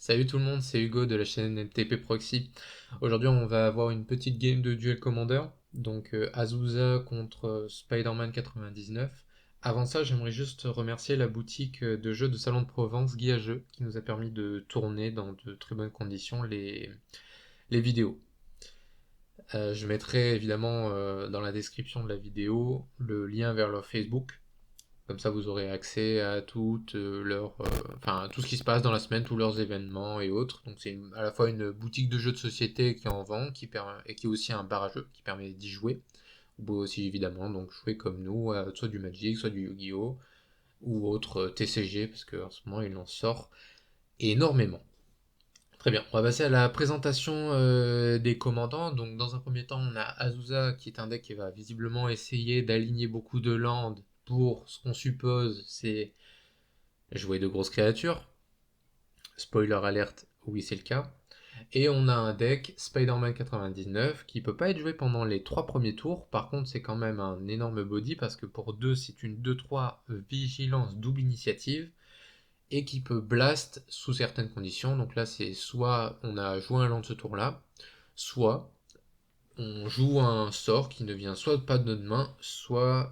Salut tout le monde, c'est Hugo de la chaîne MTP Proxy. Aujourd'hui, on va avoir une petite game de Duel Commander, donc Azusa contre Spider-Man 99. Avant ça, j'aimerais juste remercier la boutique de jeux de Salon de Provence, Guy à Jeux, qui nous a permis de tourner dans de très bonnes conditions les vidéos. Je mettrai évidemment dans la description de la vidéo le lien vers leur Facebook. Comme ça, vous aurez accès à enfin, tout ce qui se passe dans la semaine, tous leurs événements et autres. Donc, c'est à la fois une boutique de jeux de société qui en vend, et qui est aussi un bar à jeux qui permet d'y jouer. Vous pouvez aussi évidemment donc jouer comme nous, soit du Magic, soit du Yu-Gi-Oh! Ou autre TCG, parce qu'en ce moment, il en sort énormément. Très bien, on va passer à la présentation des commandants. Donc, dans un premier temps, on a Azusa qui est un deck qui va visiblement essayer d'aligner beaucoup de landes pour ce qu'on suppose, c'est jouer de grosses créatures. Spoiler alerte, oui c'est le cas. Et on a un deck Spider-Man 99 qui peut pas être joué pendant les 3 premiers tours. Par contre, c'est quand même un énorme body parce que pour 2, c'est une 2-3 vigilance double initiative et qui peut blast sous certaines conditions. Donc là, c'est soit on a joué un land de ce tour-là, soit on joue un sort qui ne vient soit pas de notre main,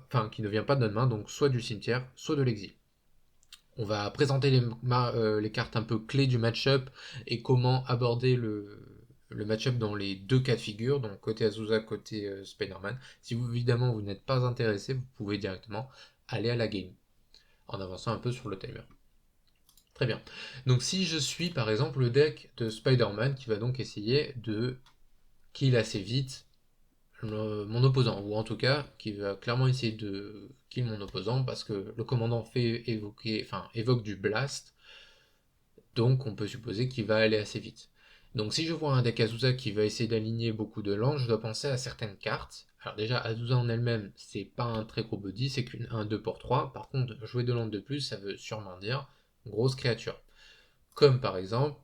enfin qui ne vient pas de notre main, donc soit du cimetière, soit de l'exil. On va présenter les cartes un peu clés du match-up et comment aborder le match-up dans les deux cas de figure, donc côté Azusa, côté Spider-Man. Si vous, évidemment vous n'êtes pas intéressé, vous pouvez directement aller à la game en avançant un peu sur le timer. Très bien. Donc si je suis par exemple le deck de Spider-Man qui va donc essayer de kill assez vite mon opposant, ou en tout cas qui va clairement essayer de kill mon opposant parce que le commandant évoque du blast, donc on peut supposer qu'il va aller assez vite. Donc si je vois un deck Azusa qui va essayer d'aligner beaucoup de landes, je dois penser à certaines cartes. Alors déjà, Azusa en elle-même, c'est pas un très gros body, c'est qu'une 1-2 pour 3. Par contre, jouer de landes de plus, ça veut sûrement dire grosse créature. Comme par exemple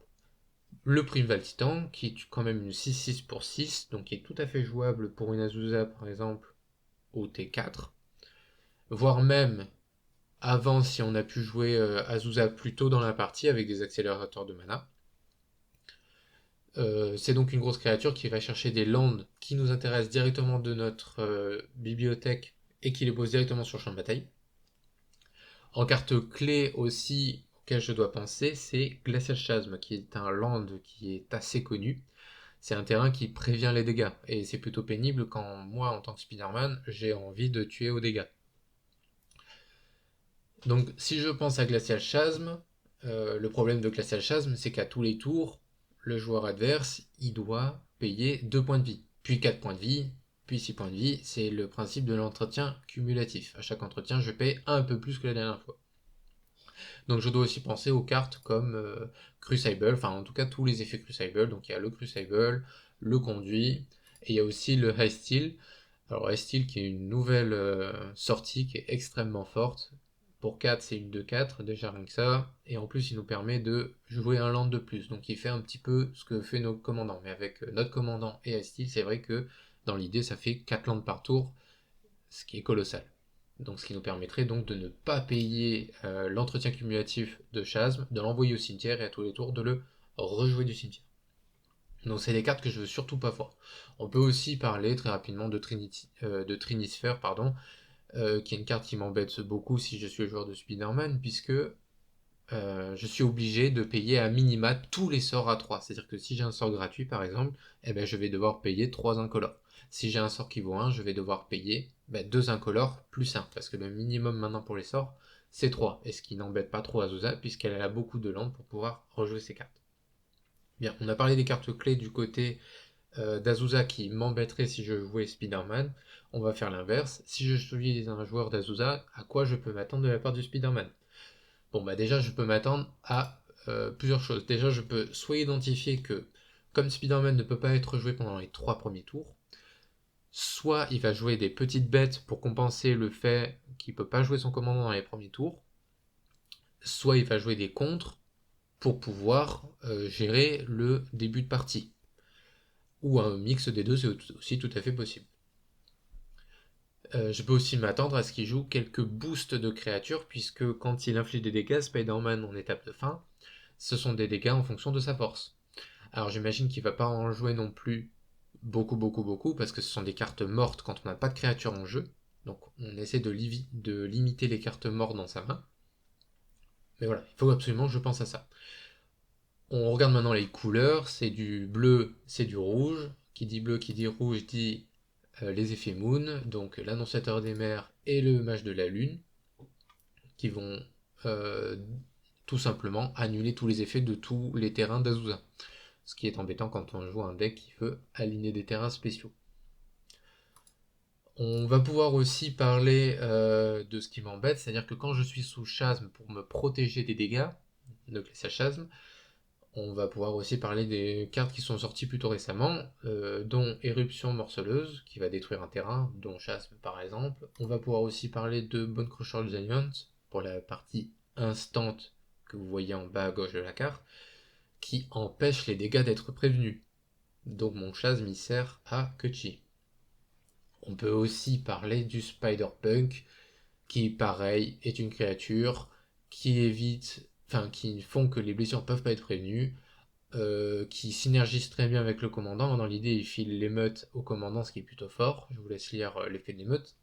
le Primeval Titan, qui est quand même une 6-6 pour 6, donc qui est tout à fait jouable pour une Azusa par exemple au T4. Voire même avant si on a pu jouer Azusa plus tôt dans la partie avec des accélérateurs de mana. C'est donc une grosse créature qui va chercher des landes qui nous intéressent directement de notre bibliothèque et qui les pose directement sur le champ de bataille. En carte clé aussi auquel je dois penser, c'est Glacial Chasm, qui est un land qui est assez connu. C'est un terrain qui prévient les dégâts, et c'est plutôt pénible quand moi, en tant que Spider-Man, j'ai envie de tuer aux dégâts. Donc si je pense à Glacial Chasm, le problème de Glacial Chasm, c'est qu'à tous les tours, le joueur adverse, il doit payer 2 points de vie, puis 4 points de vie, puis 6 points de vie. C'est le principe de l'entretien cumulatif. À chaque entretien, je paye un peu plus que la dernière fois. Donc je dois aussi penser aux cartes comme Crucible, enfin en tout cas tous les effets Crucible. Donc il y a le Crucible, le conduit, et il y a aussi le High Steel. Alors High Steel qui est une nouvelle sortie qui est extrêmement forte. Pour 4, c'est une 2-4, déjà rien que ça. Et en plus, il nous permet de jouer un land de plus. Donc il fait un petit peu ce que fait nos commandants. Mais avec notre commandant et High Steel, c'est vrai que dans l'idée, ça fait 4 lands par tour, ce qui est colossal. Donc ce qui nous permettrait donc de ne pas payer l'entretien cumulatif de Chasm, de l'envoyer au cimetière et à tous les tours de le rejouer du cimetière. Donc c'est des cartes que je veux surtout pas voir. On peut aussi parler très rapidement de Trinisphere, pardon, qui est une carte qui m'embête beaucoup si je suis le joueur de Spider-Man, puisque je suis obligé de payer à minima tous les sorts à 3. C'est-à-dire que si j'ai un sort gratuit par exemple, eh ben, je vais devoir payer 3 incolores. Si j'ai un sort qui vaut 1, je vais devoir payer 2 incolores plus 1, parce que le minimum maintenant pour les sorts, c'est 3, et ce qui n'embête pas trop Azusa, puisqu'elle a beaucoup de landes pour pouvoir rejouer ses cartes. Bien, on a parlé des cartes clés du côté d'Azusa qui m'embêterait si je jouais Spider-Man. On va faire l'inverse. Si je suis un joueur d'Azusa, à quoi je peux m'attendre de la part du Spider-Man? Bon, bah déjà, je peux m'attendre à plusieurs choses. Déjà, je peux soit identifier que, comme Spider-Man ne peut pas être joué pendant les 3 premiers tours, soit il va jouer des petites bêtes pour compenser le fait qu'il ne peut pas jouer son commandant dans les premiers tours, soit il va jouer des contres pour pouvoir gérer le début de partie. Ou un mix des deux, c'est aussi tout à fait possible. Je peux aussi m'attendre à ce qu'il joue quelques boosts de créatures, puisque quand il inflige des dégâts, Spider-Man en étape de fin, ce sont des dégâts en fonction de sa force. Alors j'imagine qu'il va pas en jouer non plus beaucoup, parce que ce sont des cartes mortes quand on n'a pas de créature en jeu. Donc on essaie de limiter les cartes mortes dans sa main. Mais voilà, il faut absolument que je pense à ça. On regarde maintenant les couleurs, c'est du bleu, c'est du rouge. Qui dit bleu, qui dit rouge, dit les effets Moon, donc l'annonciateur des mers et le mage de la lune, qui vont euh, tout simplement annuler tous les effets de tous les terrains d'Azusa. Ce qui est embêtant quand on joue un deck qui veut aligner des terrains spéciaux. On va pouvoir aussi parler de ce qui m'embête, c'est-à-dire que quand je suis sous chasme pour me protéger des dégâts de Glacial Chasme, on va pouvoir aussi parler des cartes qui sont sorties plutôt récemment, dont Éruption Morceleuse, qui va détruire un terrain, dont Chasme par exemple. On va pouvoir aussi parler de Bone Crusher Giant, pour la partie instante que vous voyez en bas à gauche de la carte, qui empêche les dégâts d'être prévenus. Donc mon Chasme y sert à Kuchi. On peut aussi parler du Spider-Punk, qui pareil est une créature qui évite, enfin qui font que les blessures ne peuvent pas être prévenues, qui synergise très bien avec le commandant. Dans l'idée, il file l'émeute au commandant, ce qui est plutôt fort. Je vous laisse lire l'effet de l'émeute.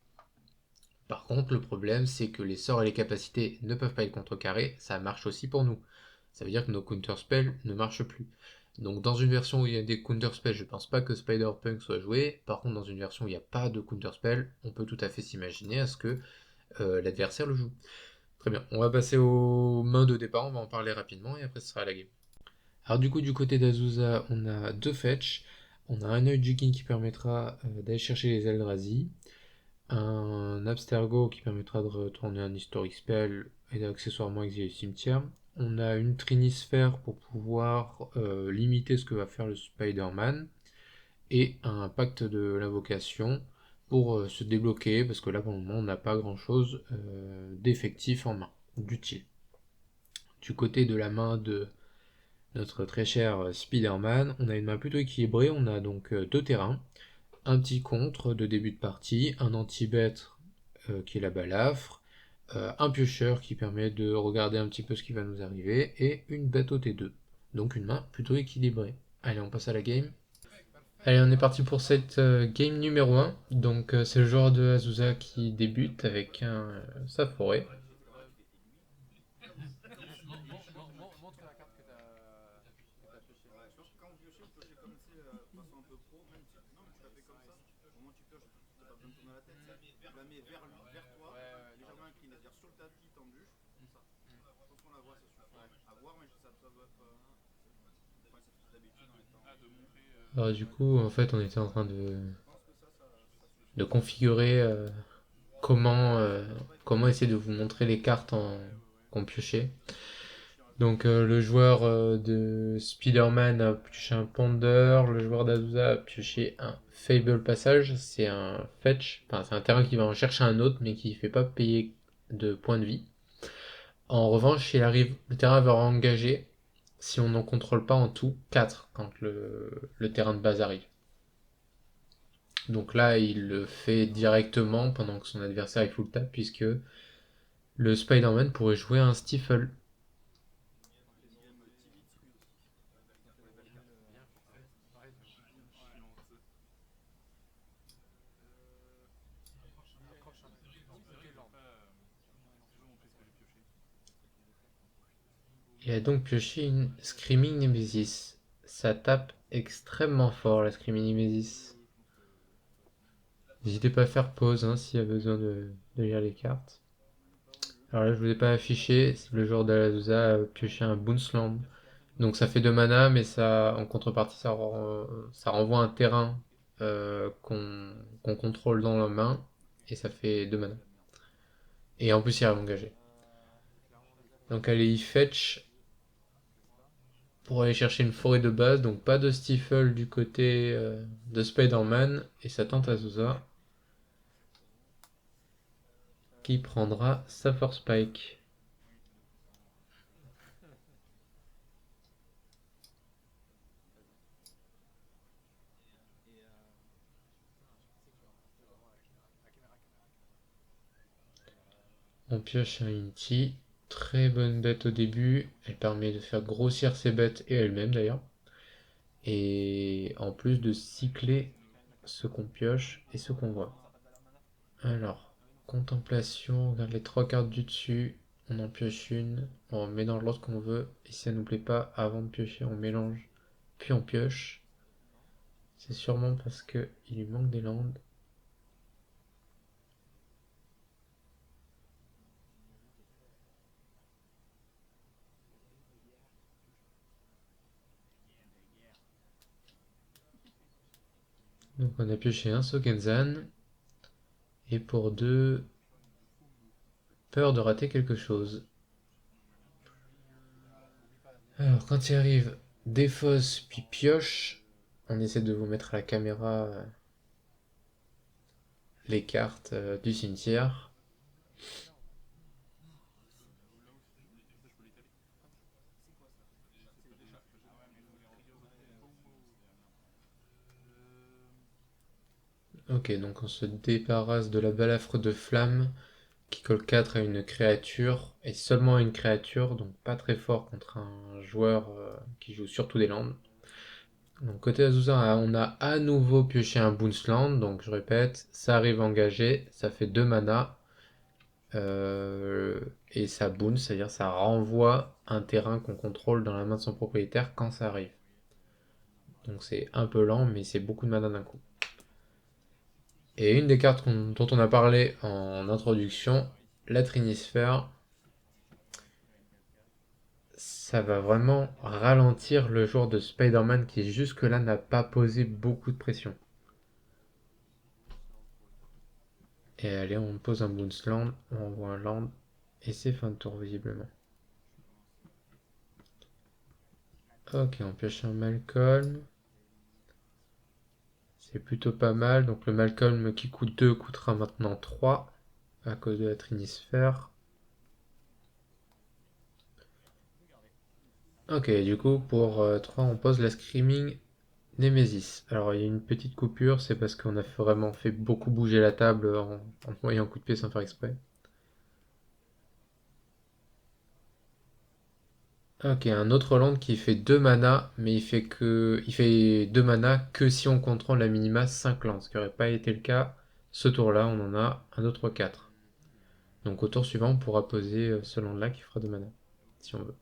Par contre, le problème, c'est que les sorts et les capacités ne peuvent pas être contrecarrés. Ça marche aussi pour nous. Ça veut dire que nos counterspells ne marchent plus. Donc dans une version où il y a des counterspells, je pense pas que Spider-Punk soit joué. Par contre, dans une version où il n'y a pas de counterspell, on peut tout à fait s'imaginer à ce que l'adversaire le joue. Très bien, on va passer aux mains de départ, on va en parler rapidement et après ce sera la game. Alors du coup, du côté d'Azusa, on a deux fetch. On a un Jikin qui permettra d'aller chercher les Eldrazi, un Abstergo qui permettra de retourner un Historic Spell et d'accessoirement exiler le cimetière. On a une Trinisphère pour pouvoir limiter ce que va faire le Spider-Man, et un Pacte de l'invocation pour se débloquer, parce que là pour le moment on n'a pas grand chose d'effectif en main, d'utile. Du côté de la main de notre très cher Spider-Man, on a une main plutôt équilibrée, on a donc deux terrains, un petit contre de début de partie, un anti-bête qui est la balafre, un piocheur qui permet de regarder un petit peu ce qui va nous arriver, et une bête au T2. Donc une main plutôt équilibrée. Allez, on passe à la game. Allez, on est parti pour cette game numéro 1. Donc c'est le joueur de Azusa qui débute avec sa forêt. Alors du coup, en fait, on était en train de configurer comment essayer de vous montrer les cartes qu'on piochait. Donc le joueur de Spider-Man a pioché un Ponder, le joueur d'Azusa a pioché un Fable Passage, c'est un fetch, enfin c'est un terrain qui va en chercher un autre mais qui ne fait pas payer de points de vie. En revanche, le terrain va engager si on n'en contrôle pas en tout 4 quand le terrain de base arrive. Donc là, il le fait directement pendant que son adversaire est full tap, puisque le Spider-Man pourrait jouer un Stifle. Il a donc pioché une Screaming Nemesis. Ça tape extrêmement fort la Screaming Nemesis. N'hésitez pas à faire pause hein, s'il y a besoin de lire les cartes. Alors là, je vous ai pas affiché, le joueur d'Alazusa a pioché un Boonsland. Donc ça fait 2 mana, mais ça, en contrepartie, ça renvoie un terrain qu'on contrôle dans la main, et ça fait 2 mana. Et en plus, il arrive engagé. Donc allez, il fetch pour aller chercher une forêt de base, donc pas de Stifle du côté de Spider-Man, et ça tente Azusa, qui prendra sa Force Spike. On pioche un Inti, Très bonne bête au début. Elle permet de faire grossir ses bêtes et elle-même d'ailleurs. Et en plus de cycler ce qu'on pioche et ce qu'on voit. Alors, contemplation, on regarde les trois cartes du dessus, on en pioche une, on met dans l'ordre qu'on veut, et si ça nous plaît pas, avant de piocher, on mélange, puis on pioche. C'est sûrement parce que il lui manque des landes. Donc on a pioché un Sokenzan, et pour deux, peur de rater quelque chose. Alors quand il arrive, défausse puis pioche, on essaie de vous mettre à la caméra les cartes du cimetière. Ok, donc on se débarrasse de la balafre de flamme qui colle 4 à une créature, et seulement à une créature, donc pas très fort contre un joueur qui joue surtout des landes. Donc côté Azusa, on a à nouveau pioché un Bounce Land, donc je répète, ça arrive engagé, ça fait 2 mana, et ça bounce, c'est-à-dire ça renvoie un terrain qu'on contrôle dans la main de son propriétaire quand ça arrive. Donc c'est un peu lent, mais c'est beaucoup de mana d'un coup. Et une des cartes dont on a parlé en introduction, la Trinisphère, ça va vraiment ralentir le joueur de Spider-Man qui jusque-là n'a pas posé beaucoup de pression. Et allez, on pose un Bounce Land, on envoie un Land, et c'est fin de tour visiblement. Ok, on pioche un Malcolm. C'est plutôt pas mal, donc le Malcolm qui coûte 2 coûtera maintenant 3 à cause de la Trinisphère. Ok, du coup pour 3 on pose la Screaming Nemesis. Alors il y a une petite coupure, c'est parce qu'on a vraiment fait beaucoup bouger la table en envoyant un coup de pied sans faire exprès. Ok, un autre land qui fait 2 mana, mais il fait 2 mana que si on contrôle la minima 5 lands, ce qui n'aurait pas été le cas. Ce tour-là, on en a un autre 4. Donc au tour suivant, on pourra poser ce land-là qui fera 2 mana, si on veut.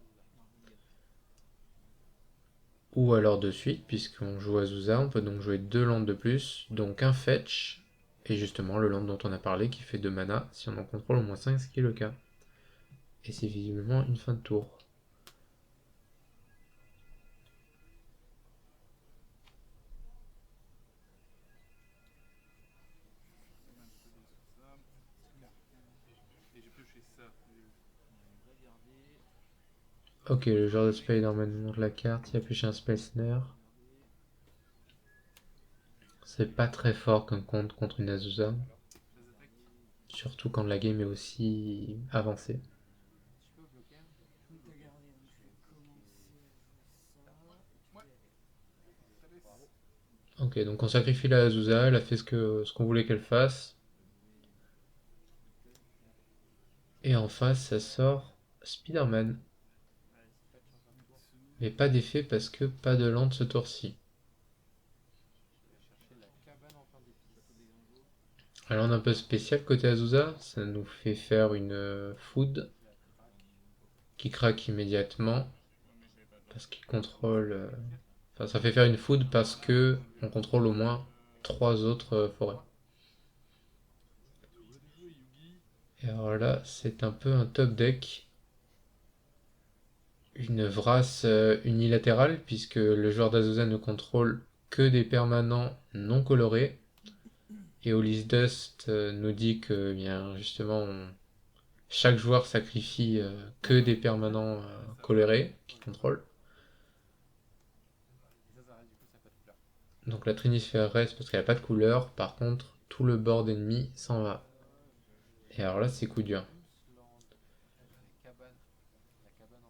Ou alors de suite, puisqu'on joue Azusa, on peut donc jouer 2 lands de plus, donc un fetch, et justement le land dont on a parlé qui fait 2 mana, si on en contrôle au moins 5, ce qui est le cas. Et c'est visiblement une fin de tour. Ok, le joueur de Spider-Man montre la carte, il a pioché un Spell Snare. C'est pas très fort comme compte contre une Azusa, surtout quand la game est aussi avancée. Ok, donc on sacrifie la Azusa, elle a fait ce qu'on voulait qu'elle fasse. Et en face, ça sort Spider-Man. Mais pas d'effet parce que pas de lente ce tour-ci. Alors on est un peu spécial côté Azusa, ça nous fait faire une food qui craque immédiatement parce qu'il contrôle. Enfin, ça fait faire une food parce que on contrôle au moins 3 autres forêts. Et alors là, c'est un peu un top deck. Une Vras unilatérale, puisque le joueur d'Azusa ne contrôle que des permanents non colorés. Et Ulysse Dust nous dit que bien justement chaque joueur sacrifie que des permanents colorés qu'il contrôle. Donc la Trinisphère reste parce qu'elle n'a pas de couleur. Par contre, tout le board ennemi s'en va. Et alors là, c'est coup dur.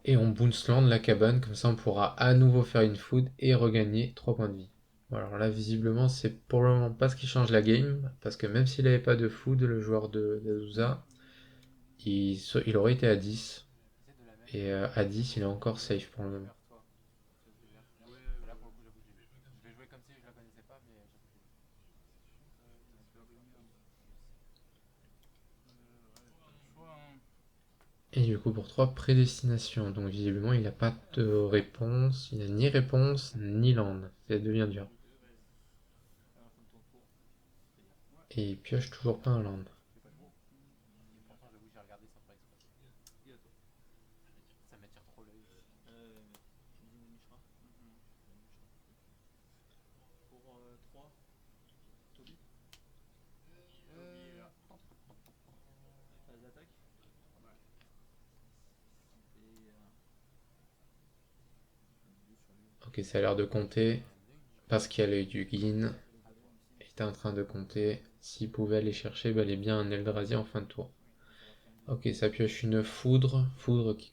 Et on bounceland la cabane, comme ça on pourra à nouveau faire une food et regagner 3 points de vie. Bon, alors là, visiblement, c'est pour le moment pas ce qui change la game, parce que même s'il n'avait pas de food, le joueur d'Azusa, il aurait été à 10. Et à 10, il est encore safe pour le moment. Et du coup, pour 3 prédestination. Donc visiblement, il n'a pas de réponse. Il n'a ni réponse, ni land. Ça devient dur. Et il pioche toujours pas un land. Ok, ça a l'air de compter. Parce qu'il y a l'œil du Guin. Il était en train de compter. S'il pouvait aller chercher bel et bien un Eldrazi en fin de tour. Ok, ça pioche une foudre. Foudre qui,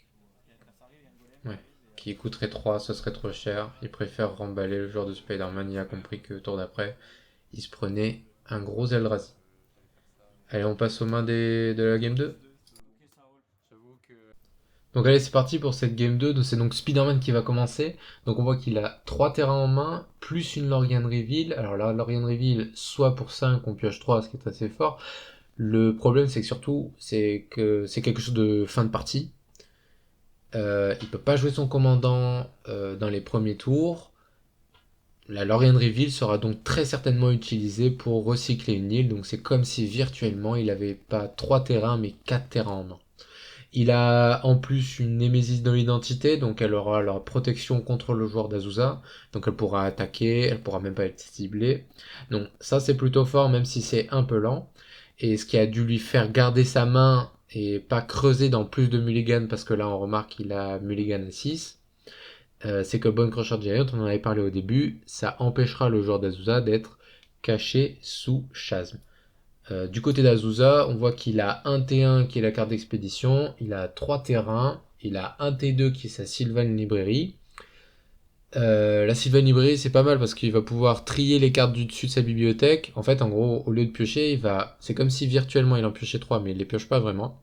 ouais, qui coûterait 3, ce serait trop cher. Il préfère remballer le joueur de Spider-Man. Il a compris que tour d'après, il se prenait un gros Eldrazi. Allez, on passe aux mains de la game 2. Donc allez, c'est parti pour cette game 2. C'est donc Spider-Man qui va commencer. Donc on voit qu'il a 3 terrains en main, plus une Lorien Reveal. Alors là, Lorien Reveal, soit pour 5, on pioche 3, ce qui est assez fort. Le problème, c'est que surtout, c'est que c'est quelque chose de fin de partie. Il peut pas jouer son commandant dans les premiers tours. La Lorien Reveal sera donc très certainement utilisée pour recycler une île. Donc c'est comme si virtuellement il avait pas 3 terrains, mais 4 terrains en main. Il a en plus une Némésis dans l'identité, donc elle aura la protection contre le joueur d'Azusa, donc elle pourra attaquer, elle pourra même pas être ciblée. Donc ça c'est plutôt fort même si c'est un peu lent. Et ce qui a dû lui faire garder sa main et pas creuser dans plus de mulligan parce que là on remarque qu'il a mulligan à 6, c'est que Bone Crusher Giant, on en avait parlé au début, ça empêchera le joueur d'Azusa d'être caché sous Chasm. Du côté d'Azusa, on voit qu'il a un T1 qui est la carte d'expédition, il a 3 terrains, il a un T2 qui est sa Sylvan Librairie. La Sylvan Librairie, c'est pas mal parce qu'il va pouvoir trier les cartes du dessus de sa bibliothèque. En fait, en gros, au lieu de piocher, c'est comme si virtuellement il en piochait 3, mais il les pioche pas vraiment.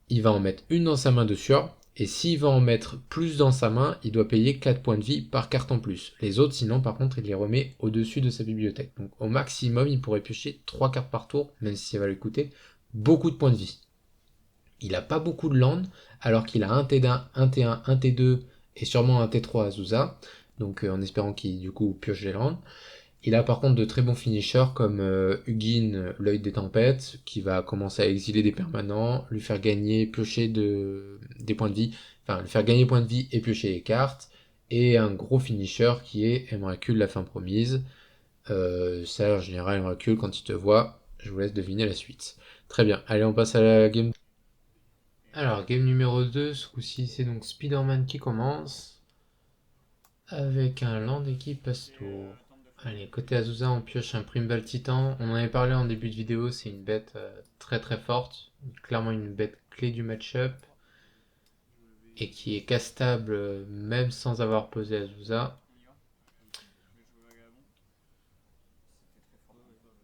Il va en mettre une dans sa main de sueur, et s'il va en mettre plus dans sa main, il doit payer 4 points de vie par carte en plus. Les autres, sinon, par contre, il les remet au-dessus de sa bibliothèque. Donc au maximum, il pourrait piocher 3 cartes par tour, même si ça va lui coûter beaucoup de points de vie. Il a pas beaucoup de land, alors qu'il a un T1, un T1, un T2 et sûrement un T3 Azusa, donc en espérant qu'il du coup pioche les lands. Il a par contre de très bons finishers comme Hugin, l'œil des tempêtes, qui va commencer à exiler des permanents, lui faire gagner, piocher des points de vie, enfin lui faire gagner des points de vie et piocher les cartes, et un gros finisher qui est Emrakul, la fin promise. Ça en général Emrakul quand il te voit, je vous laisse deviner la suite. Très bien, allez on passe à la game. Alors game numéro 2, ce coup-ci c'est donc Spider-Man qui commence, avec un land équipe Pastour. Allez, côté Azusa, on pioche un Primbal Titan. On en avait parlé en début de vidéo, c'est une bête très très forte. Clairement une bête clé du match-up. Et qui est castable même sans avoir posé Azusa.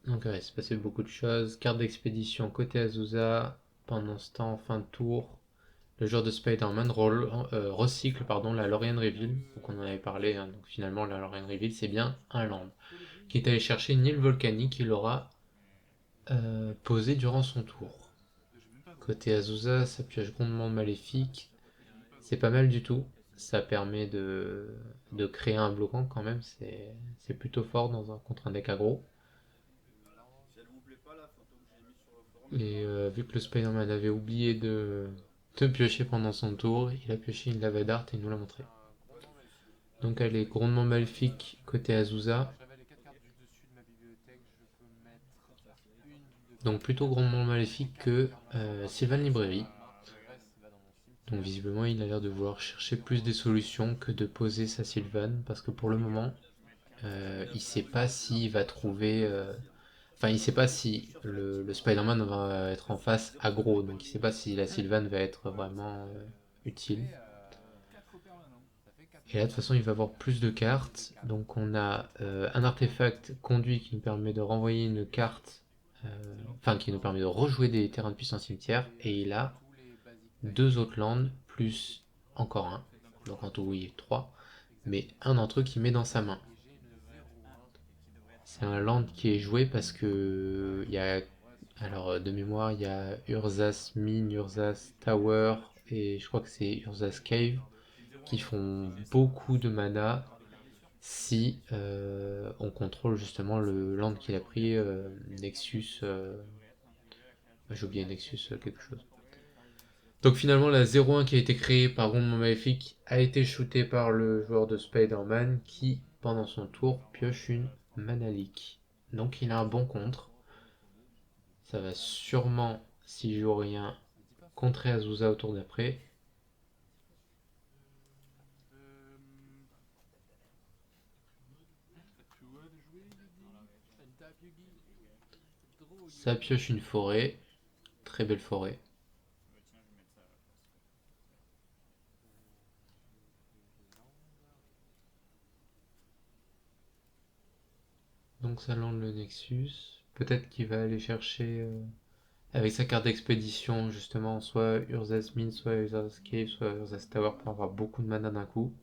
Donc ouais, il s'est passé beaucoup de choses. Carte d'expédition côté Azusa. Pendant ce temps, en fin de tour, le joueur de Spider-Man recycle la Lorien Reveal. Donc on en avait parlé, hein. Donc finalement la Lorien Reveal c'est bien un land. Qui est allé chercher une île volcanique qu'il aura posée durant son tour. Côté Azusa, ça pioche grandement maléfique. C'est pas mal du tout. Ça permet de créer un bloquant quand même. C'est plutôt fort contre un deck aggro. Et vu que le Spider-Man avait oublié de piocher pendant son tour, il a pioché une lava dart et il nous l'a montré. Donc elle est grandement maléfique côté Azusa. Donc plutôt grandement maléfique que Sylvan Librairie. Donc visiblement il a l'air de vouloir chercher plus des solutions que de poser sa Sylvan. Parce que pour le moment, il sait pas s'il va trouver... Enfin, il sait pas si le Spider-Man va être en face aggro. Donc il sait pas si la Sylvan va être vraiment utile. Et là, de toute façon, il va avoir plus de cartes. Donc, on a un artefact conduit qui nous permet de renvoyer une carte, qui nous permet de rejouer des terrains de puissance cimetière. Et il a deux autres landes, plus encore un. Donc en tout, oui, 3. Mais un d'entre eux qui met dans sa main. C'est un land qui est joué parce que il y a, alors de mémoire, il y a Urza's Mine, Urza's Tower et je crois que c'est Urza's Cave qui font beaucoup de mana si on contrôle justement le land qu'il a pris, Nexus, j'ai oublié Nexus quelque chose. Donc finalement la 0-1 qui a été créée par Grondement Maléfique a été shootée par le joueur de Spider-Man qui, pendant son tour, pioche une Mana Leak. Donc il a un bon contre. Ça va sûrement, s'il joue rien, contrer Azusa au tour d'après. Ça pioche une forêt. Très belle forêt. Donc ça lance le Nexus. Peut-être qu'il va aller chercher avec sa carte d'expédition justement soit Urza's Mine, soit Urza's Cave, soit Urza's Tower pour avoir beaucoup de mana d'un coup.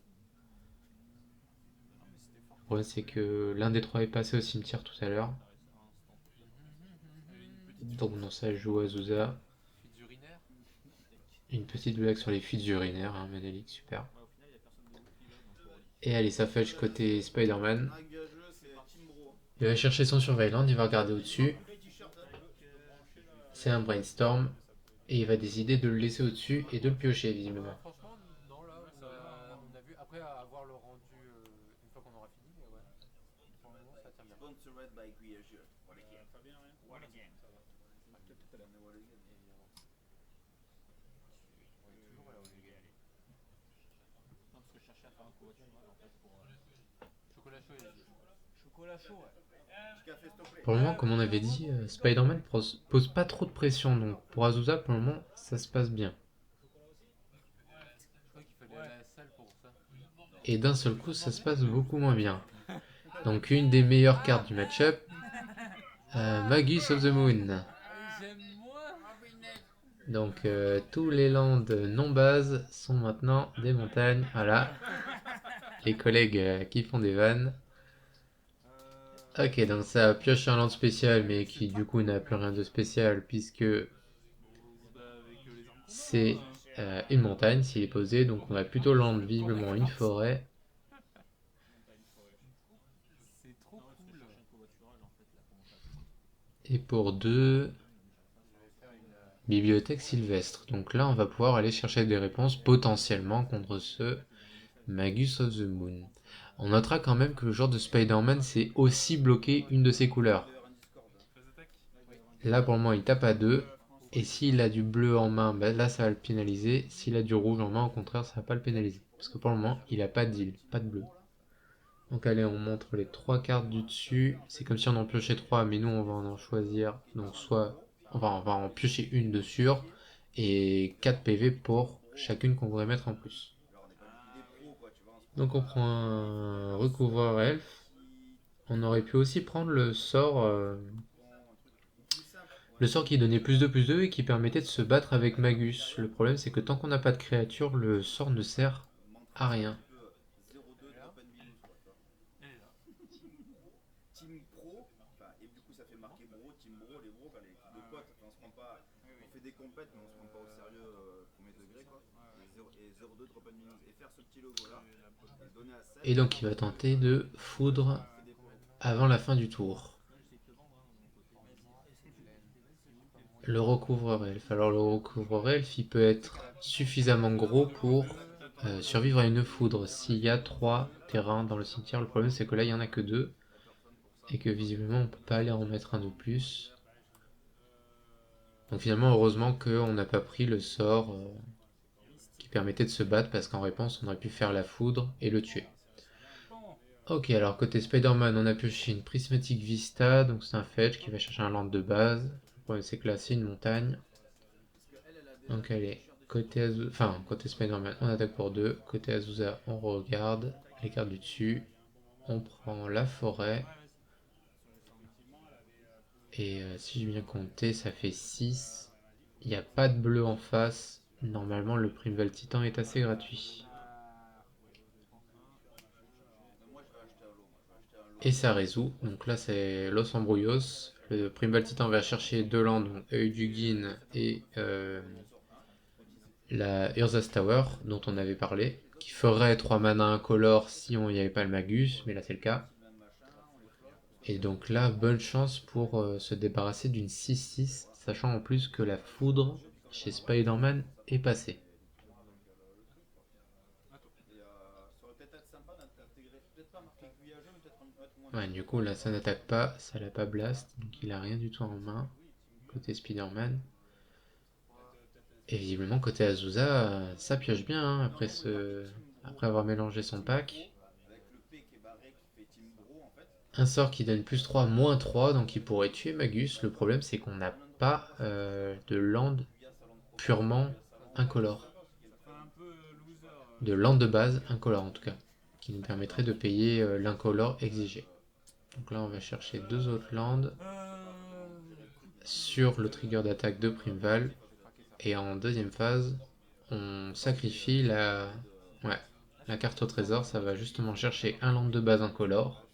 Le problème c'est que l'un des trois est passé au cimetière tout à l'heure. Donc non, ça joue Azusa. Une petite blague sur les fuites urinaires, hein, Manalik, super. Et allez, ça fetch côté Spider-Man. Il va chercher son Surveillant, il va regarder au-dessus. C'est un brainstorm. Et il va décider de le laisser au-dessus et de le piocher, visiblement. Pour le moment, comme on avait dit, Spider-Man pose pas trop de pression. Donc pour Azusa, pour le moment, ça se passe bien. Et d'un seul coup, ça se passe beaucoup moins bien. Donc une des meilleures cartes du match-up, Magus of the Moon. Donc tous les lands non bases sont maintenant des montagnes. Voilà, les collègues qui font des vannes. Ok, donc ça pioche un land spécial, mais qui du coup n'a plus rien de spécial puisque c'est une montagne s'il est posé. Donc on a plutôt land visiblement une forêt. Et pour 2, bibliothèque sylvestre. Donc là, on va pouvoir aller chercher des réponses potentiellement contre ce Magus of the Moon. On notera quand même que le joueur de Spider-Man s'est aussi bloqué une de ses couleurs. Là, pour le moment, il tape à 2. Et s'il a du bleu en main, bah là, ça va le pénaliser. S'il a du rouge en main, au contraire, ça va pas le pénaliser. Parce que pour le moment, il a pas d'île, pas de bleu. Donc allez, on montre les 3 cartes du dessus. C'est comme si on en piochait 3, mais nous, on va en choisir. Donc soit on va en piocher une de sûr. Et 4 PV pour chacune qu'on voudrait mettre en plus. Donc on prend un recouvreur elfe. On aurait pu aussi prendre le sort qui donnait plus 2 et qui permettait de se battre avec Magus. Le problème c'est que tant qu'on n'a pas de créature, le sort ne sert à rien. Et donc il va tenter de foudre avant la fin du tour. Le recouvreur elfe. Alors le recouvreur elfe, il peut être suffisamment gros pour survivre à une foudre s'il y a 3 terrains dans le cimetière. Le problème c'est que là il n'y en a que 2 et que visiblement on peut pas aller en mettre un de plus. Donc finalement heureusement qu'on n'a pas pris le sort qui permettait de se battre parce qu'en réponse on aurait pu faire la foudre et le tuer. Ok, alors côté Spider-Man on a pioché une Prismatic Vista, donc c'est un fetch qui va chercher un land de base. Le problème c'est que là c'est une montagne. Donc allez, côté Spider-Man on attaque pour 2, côté Azusa on regarde les cartes du dessus, on prend la forêt, et si j'ai bien compté ça fait 6. Il n'y a pas de bleu en face, Normalement, le Primeval Titan est assez gratuit. Et ça résout. Donc là, c'est Los Ambrullos. Le Primeval Titan va chercher deux landes, donc Œil du Guin et la Urza's Tower, dont on avait parlé, qui ferait 3 mana incolores si on n'y avait pas le Magus, mais là c'est le cas. Et donc là, bonne chance pour se débarrasser d'une 6-6, sachant en plus que la foudre chez Spider-Man est passée. Ouais, du coup là ça n'attaque pas, ça l'a pas blast, donc il a rien du tout en main, côté Spider-Man. Et visiblement côté Azusa, ça pioche bien hein, après avoir mélangé son pack. Un sort qui donne plus 3, moins 3, donc il pourrait tuer Magus. Le problème c'est qu'on n'a pas de land purement incolore. De land de base incolore en tout cas, qui nous permettrait de payer l'incolore exigé. Donc là on va chercher deux autres lands sur le trigger d'attaque de Primeval. Et en deuxième phase, on sacrifie ouais, la carte au trésor. Ça va justement chercher un land de base incolore.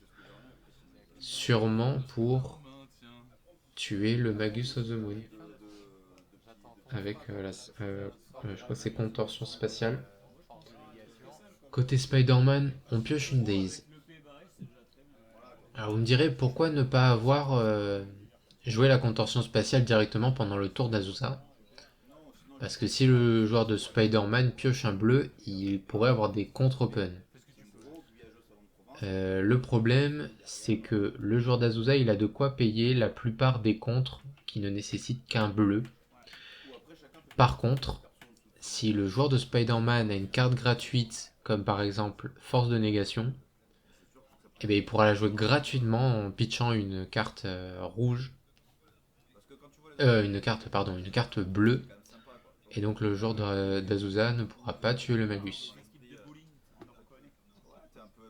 Sûrement pour tuer le Magus of the Moon. Avec je crois que c'est contorsion spatiale. Côté Spider-Man, on pioche une Daze. Alors vous me direz pourquoi ne pas avoir joué la contorsion spatiale directement pendant le tour d'Azusa. Parce que si le joueur de Spider-Man pioche un bleu, il pourrait avoir des contre-open. Le problème, c'est que le joueur d'Azusa, il a de quoi payer la plupart des contres qui ne nécessitent qu'un bleu. Par contre, si le joueur de Spider-Man a une carte gratuite, comme par exemple Force de Négation, eh bien, il pourra la jouer gratuitement en pitchant une carte rouge. Une carte bleue. Et donc le joueur d'Azusa ne pourra pas tuer le Magus.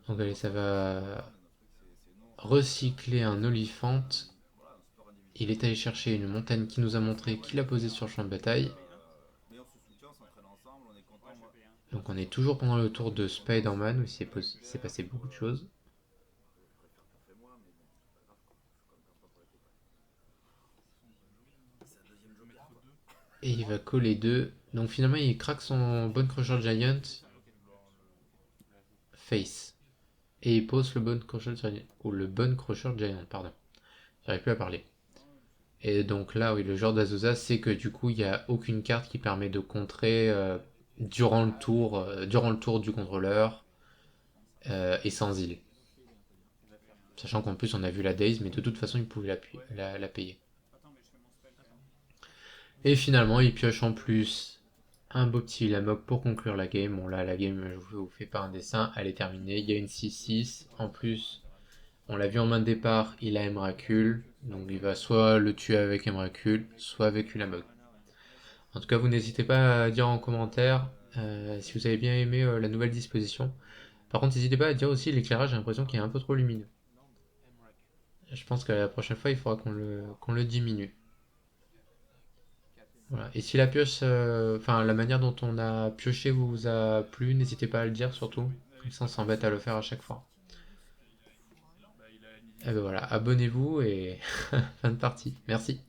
Donc allez, ça va recycler un Oliphant. Il est allé chercher une montagne qui nous a montré qu'il a posé sur le champ de bataille. Donc on est toujours pendant le tour de Spider-Man où il s'est passé beaucoup de choses. Et il va coller deux. Donc finalement il craque son Bone Crusher Giant face. Et il pose le Bone Crusher Giant. Ou le Bone Crusher Giant, pardon. J'arrive plus à parler. Et donc là, oui, le genre d'Azusa, c'est que du coup, il n'y a aucune carte qui permet de contrer durant le tour du contrôleur et sans île. Sachant qu'en plus, on a vu la Daze, mais de toute façon, il pouvait la payer. Et finalement, il pioche en plus un beau petit Lamok pour conclure la game. Bon, là, la game, je vous fais pas un dessin, elle est terminée. Il y a une 6-6. En plus, on l'a vu en main de départ, il a Emrakul. Donc, il va soit le tuer avec Emrakul, soit avec Ulamog. En tout cas, vous n'hésitez pas à dire en commentaire si vous avez bien aimé la nouvelle disposition. Par contre, n'hésitez pas à dire aussi l'éclairage, j'ai l'impression qu'il est un peu trop lumineux. Je pense que la prochaine fois, il faudra qu'on le diminue. Voilà. Et si la pioche, enfin la manière dont on a pioché vous a plu, n'hésitez pas à le dire surtout. Comme ça, on s'embête à le faire à chaque fois. Et ben voilà, abonnez-vous et fin de partie. Merci.